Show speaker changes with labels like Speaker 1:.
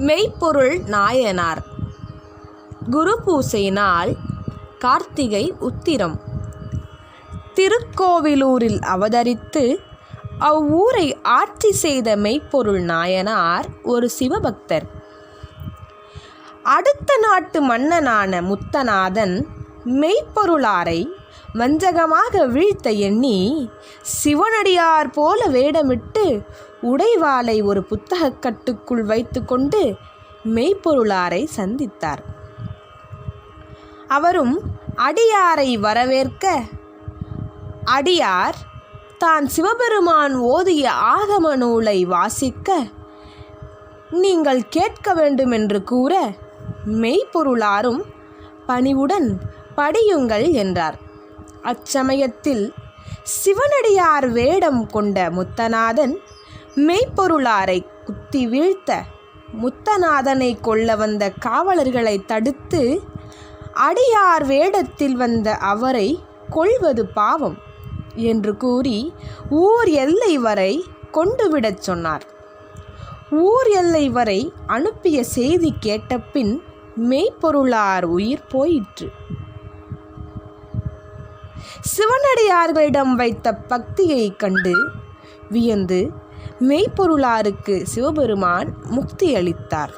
Speaker 1: மெய்ப்பொருள் நாயனார். குரு பூசை நாள் கார்த்திகை உத்திரம். திருக்கோவிலூரில் அவதரித்து அவ்வூரை ஆட்சி செய்த மெய்ப்பொருள் நாயனார் ஒரு சிவபக்தர். அடுத்த நாட்டு மன்னனான முத்தநாதன் மெய்ப்பொருளாரை வஞ்சகமாக வீழ்த்த எண்ணி சிவனடியார் போல வேடமிட்டு உடைவாளை ஒரு புத்தகக்கட்டுக்குள் வைத்து கொண்டு மெய்ப்பொருளாரை சந்தித்தார். அவரும் அடியாரை வரவேற்க, அடியார் தான் சிவபெருமான் ஓதிய ஆகம நூலை வாசிக்க நீங்கள் கேட்க வேண்டுமென்று கூற, மெய்ப்பொருளாரும் பணிவுடன் படியுங்கள் என்றார். அச்சமயத்தில் சிவனடியார் வேடம் கொண்ட முத்தநாதன் மெய்ப்பொருளாரை குத்தி வீழ்த்த, முத்தநாதனை கொல்ல வந்த காவலர்களை தடுத்து அடியார் வேடத்தில் வந்த அவரை கொல்வது பாவம் என்று கூறி ஊர் எல்லை வரை கொண்டுவிடச் சொன்னார். ஊர் எல்லை வரை அனுப்பிய செய்தி கேட்டபின் மெய்ப்பொருளார் உயிர் போயிற்று. சிவனடியார்களிடம் வைத்த பக்தியை கண்டு வியந்து மெய்ப்பொருளாருக்கு சிவபெருமான் முக்தி அளித்தார்.